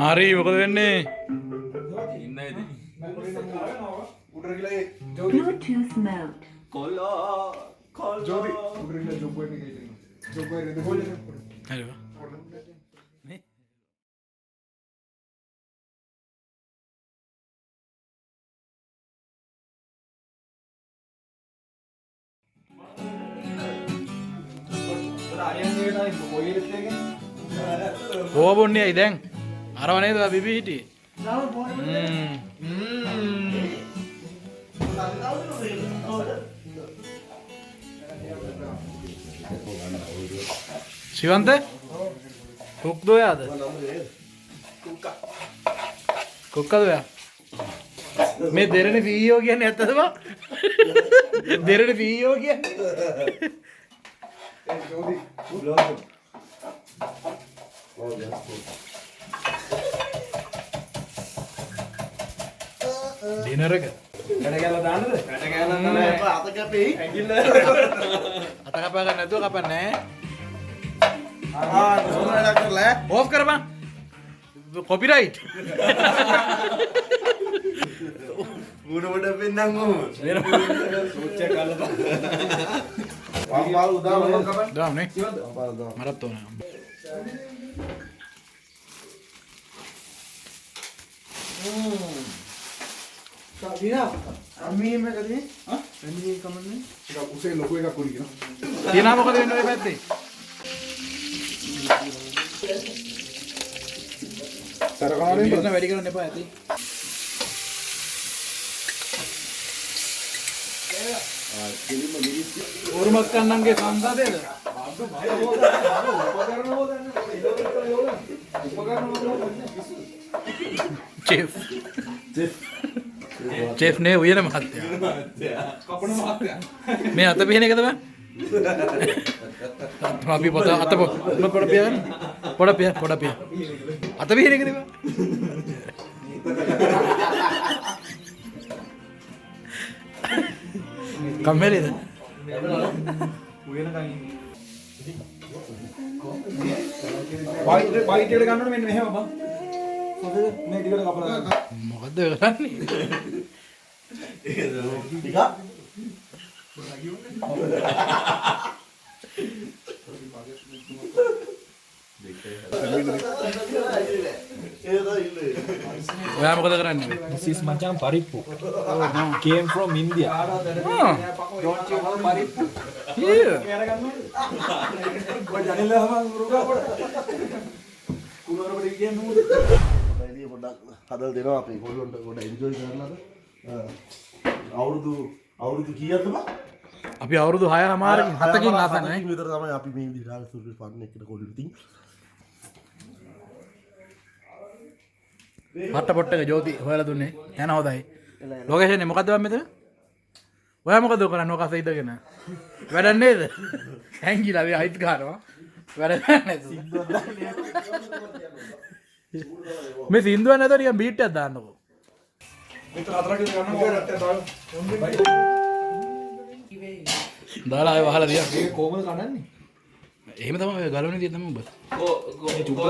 හරි මොකද වෙන්නේ? Bluetooth mode. හරි. ඕව බොන්නේ ඇයි දැන්? අරව නේද බිබී හිටියේ? शिवंत कुक दो याद कुक दो यार मैं देरे ने पी हो गया नहीं आता था देरे ने पी हो गया डिनर का ऑफ कर बा कॉपीराइट අම්මී මේ කදී රෙන්ඩි කමන්නේ ඒක උසේ ලොකු එකක් කුරි කියන තියනා මොකද වෙන්නේ ඔය පැත්තේ සරකාරෙන් ඉන්න වැඩි කරන්න එපා ඇති කෙලිම මිරිස් ඕරුමක් කන්නන්ගේ සංසදේද චෙෆ් චෙෆ් නේ උයන මහත්තයා කපන මහත්තයා මේ අත පිහින එකද බං අපි පොත අත පොඩ පියා ගන්න පොඩ පියා අත පිහින එකද බං කම්මැලිද උයන කන් වයිට් එකට ගන්න ඕනේ මෙන්න මෙහෙම බං මේ ටිකට කපලා මොකද්ද කරන්නේ ටික ඔයා මොකද කරන්නේ This is macam parippu. Came from India. don't you know පරිප්පු yeah කෑර ගන්න ඕනේ ඔය ජනිලම රුකා පොඩ කුමාර පොඩ කියන්නේ මොකද එළිය පොඩ්ඩක් හදලා දෙනවා අපි ගොල්ලොන්ට පොඩ එන්ජොයි කරන්නද අවුරුදු කීයක්ද බා අපි අවුරුදු 6මාරකින් 7කින් ආසන්න නේ විතර තමයි අපි මේ විදිහට සුපර් ෆන් එකට කොල්ලු තින් හට්ට පොට්ටක ජෝති හොයලා දුන්නේ යන හොඳයි ලොකේෂන් එක මොකද්ද බං මෙතන ඔයා මොකද කරන්නේ ඔක අසේ ඉඳගෙන වැඩක් නේද හැංගිලා අපි අයිත් ගන්නවා වැඩ නේද මේ සින්දුව නැතර නිකන් බීට් එකක් දාන්නකෝ මෙතන හතරක් විතර ගන්න ඕනේ දාලා ආය වහලා දියා මේක කොහමද කඩන්නේ එහෙම තමයි ඔය ගලවන්නේ දිය තමයි ඔබ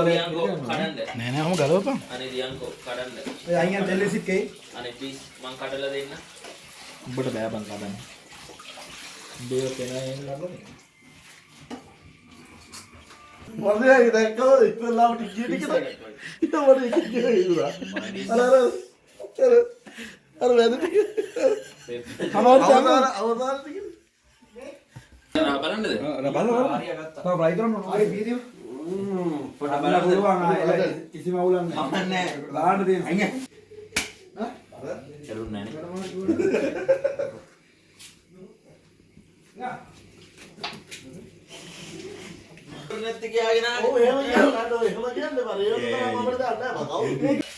ලියන්කෝ කඩන්න නෑ නෑ ඔහම ගලවපන් අනේ ලියන්කෝ කඩන්න ඔය අයියන් දෙල්ලෙසිත් කේ අනේ ප්ලීස් මං කඩලා දෙන්න උඹට බෑ බං කඩන්න. උඹේ කෙනා එන්න ගන්නනේ. මොන්නේ දැක්කෝ ඉස්සෙල්ලාම ටිකේ ටික ඊට වඩා එක ගිහිල්ලා අර වැද ටික අවදාන ටික බලන්නද බලන්න තව බ්‍රයි කරන්න ඕනේ ආයේ වීඩියෝ පොඩ බලන්න පුළුවන් ආයේ කිසිම අවුලක් නැහැ දාන්න දෙන්න අයියා කරුන්නේ නැහැ නැත්ති කියාගෙන ඔව් එහෙම කියන්න ඔය එහෙම කියන්න බෑ ඒක තමයි අපිට දාන්න බෑ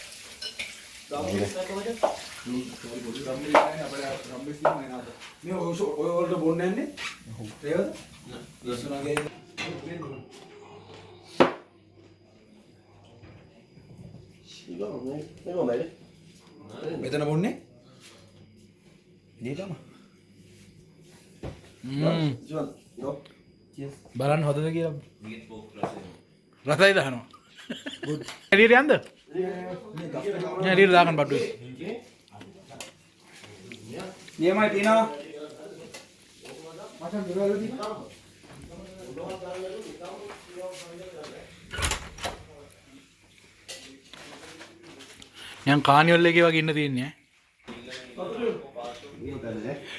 මේ ඔය වලට බොන්නේ නැන්නේ ඒවද යසුනාගේ මෙතන බොන්නේ ඉතින් බලන්න හොඳද කියලා රසයි දානවා එළියට යන්න නෑ රීල් දාගන්න බඩු. නියමයි තියනවා. මචං දුරවල තියෙනවා. යන් කානිවල් එකේ වගේ ඉන්න තියෙන්නේ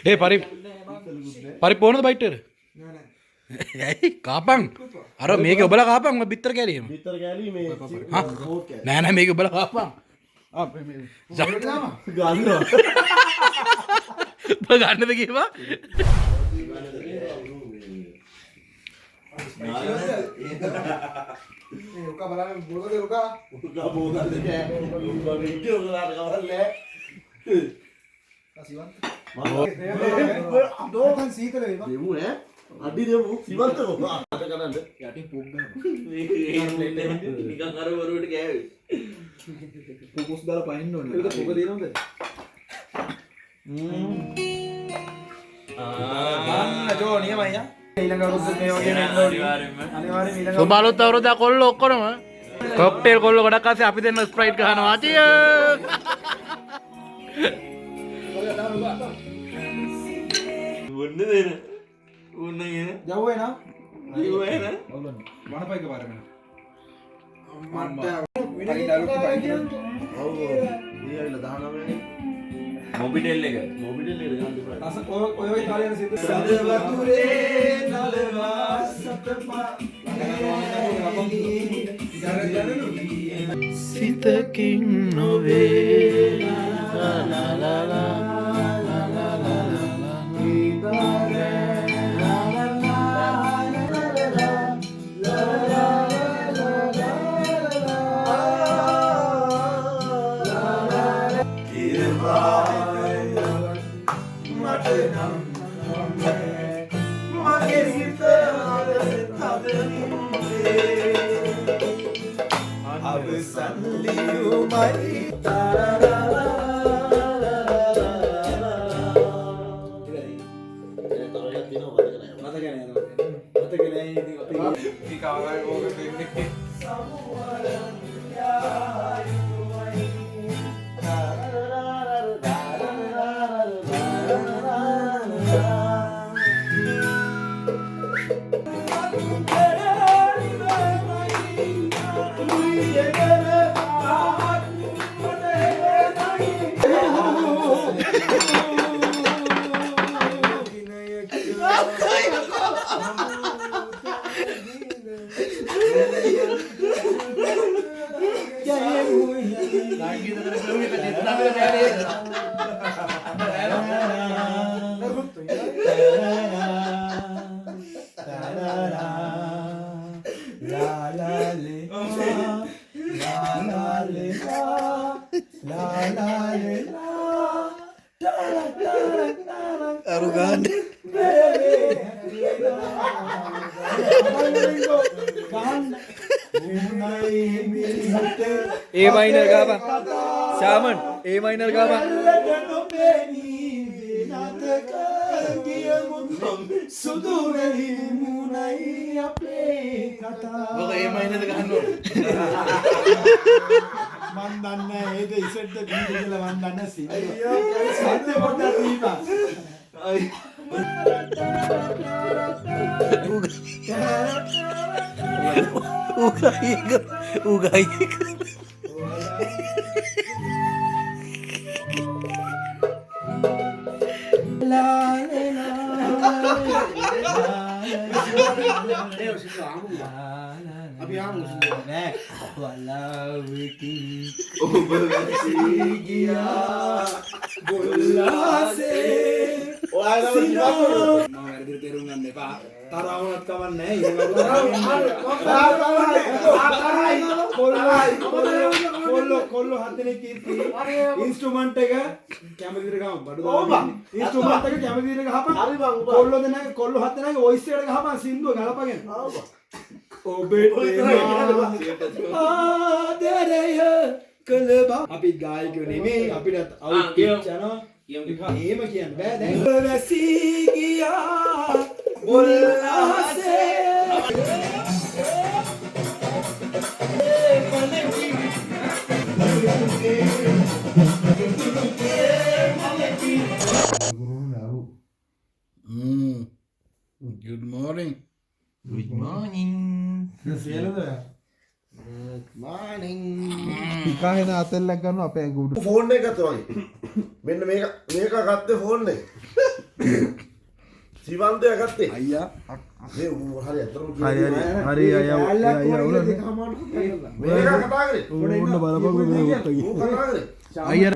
ඈ. පරි පොනද බයිට්ටර? ඇයි කාපන්? අර මේක ඔබලා කාපන් මම බිත්තර කැලියම. විතර ගෑලි මේ නෑ නෑ මේක ඔබලා කාපන්. ගන්නවා. ඔබ ගන්නද කිව්වා? රුකා බලන්න බෝලද රුකා? උඩ බෝදල් දෙක. උඹ වීඩියෝ කරලා කවන්නේ. සිවන්ත. අඩෝ සීතල වේවා. දෙමු ඈ. අඩි දෙමු සිවන්ත කොහොමද කරන්නේ? යටින් පුක් ගන්න. නිකන් අර වරුවට ගෑවේ. පුකුස් දාලා පයින්න ඕනේ. ඒක පොක දෙනවද? ගන්න ජෝ නියමයි යා. ඊළඟ අවුරුද්දේ මේ වගේ වෙන්න ඕනේ. අනිවාර්යෙන්ම ඊළඟ සුබලොත් අවුරුද්දා කොල්ලෝ ඔක්කොම කොක්ටේල් කොල්ලෝ ගොඩක් ආසේ අපි දෙන්න ස්ප්‍රයිට් ගහනවා. චියර්. වොන්න දෙන. වොන්න ගෙන. යව්වේ නා. අයියෝ නේ. වනපයික පාරම. මට විනාඩි දරුවෝ පයින්. ඔව් ඊයල 19 මොබිටෙල් එක. මොබිටෙල් එක ගන්න දෙපා. අස ඔය වගේ කාලයන සිද්ධ සද වතුරේ නලවා සතපා සිතකින් නොවේ ලා ලා ලා A minor gaba. Shaman, A minor gaba. ඔක ඒ මයිනද ගහන්න ඕනේ. මන් දන්නේ ඒද ඉසෙට්ද දීද කියලා මන් දන්නේ සිද්ධ. අයියෝ සද්ද පොඩ්ඩක් දීපන්. උගයි අපි ආමු නෑ වලාවිකින් ඔබ වැසී ගියා ගොල්ලාසේ ඔයාලම කිව්වා මම වැඩිට තේරුම් ගන්න එපා තරවුණත් කවන්නේ කොල්ලෝ හත් දෙනෙක් ඉති ඉන්ස්ට්‍රුමන්ට් එක කැමති විදිහට ගහමු බඩු දාන්න ඉන්ස්ට්‍රුමන්ට් එක කැමති විදිහට ගහපන් හරි බං කොල්ලෝ හත් දෙනාගේ වොයිස් එකට ගහපන් සින්දුව ගලපගෙන ඔබේ ආදරය කළබා අපි ගායකයෝ නෙමෙයි අපිට අවුට් යනවා එහෙම කියන්න බෑ දැන් වැසී ගියා උල්ලාසේ good morning. Good morning. කාහෙන අතෙල්ලක් ගන්න අපේ ඇඟුඩ ෆෝන් එක ගත්තා වගේ මෙන්න මේක ගත්තේ ෆෝන් එක සිවන්තය ගත්තේ අයියා මේ හරි අතරම හරි අයියා මේක කතා කරේ ඕන්න බලපංගු මේ කතා කරේ අයියා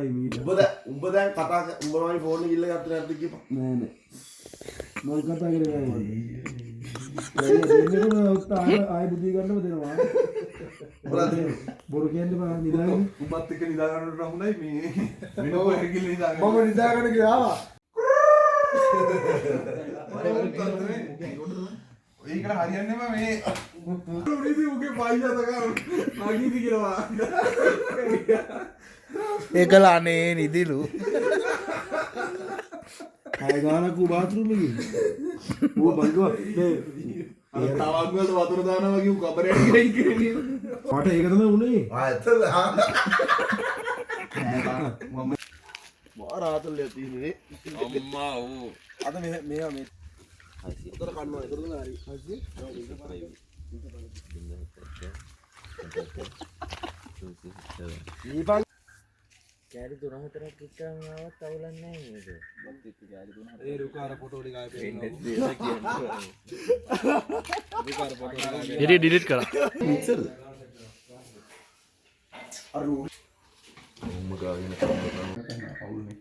උඹ දැන් කතා උඹමයි ෆෝන් එක ඉල්ල ගත්තේ නැද්ද කියපන් නෑ නෑ මම කතා කරේ ආය බුද්ධි ගන්නම දෙනවා බොරු කියන්න බෑ නිදාගෙන උඹත් එක්ක නිදා ගන්නට හොඳයි මේ වෙන කොහෙද ගිහලා නිදා ගන්න මම නිදා ගන්න කියලා ආවා ඒකට හරියන්නේ නෑ මේ උඩින් උගේ පායියා තකා මාගීදි කියලා ඒකලානේ නිදිලු. කය ගානක් ඌ බාත්රූම් එකේ ඌ බංගුවා මේ අර තවක් වලට වතුර දානවා වගේ ඌ කබරයට ගිහින් කියන්නේ මට ඒක තමයි උනේ ආයතල මම මාරාතල්ලිය තියෙන්නේ අම්මා ඌ අද මේවා මේ උතර කන්නවා ඒතර දුනා හරි හරි කෑලි 3-4ක් එක්කම ආවත් අවුලක් නැහැ නේද? ඒ රුකාර ෆොටෝ ටික ආයෙ වෙන්නේ පේනවා කියලා රුකාර ෆොටෝ ටික ආයෙ එඩිට් ඩිලීට් කරා. මික්සර්ද අර උම්ම ගාගෙන තමයි අවුල්නේ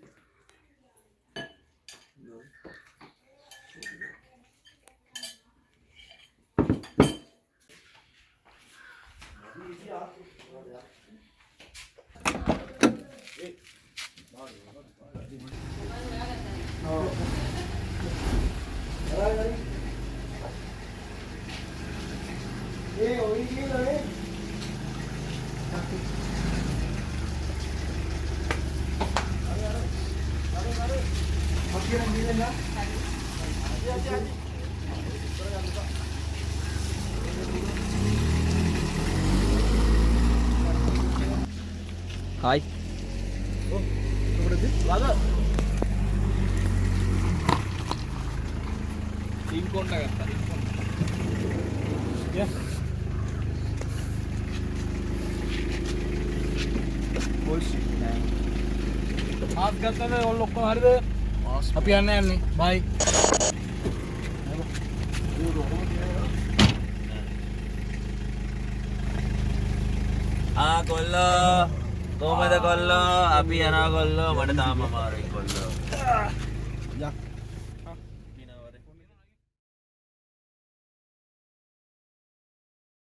Hi. මාස් ගත්තද ඔන්න ඔක්කොම හරිද? අපි යන්නේ. බයි. කොල්ලෝ කොහමද කොල්ලෝ අපි යනවා කොල්ලෝ මට තාම අමාරුයි කොල්ලෝ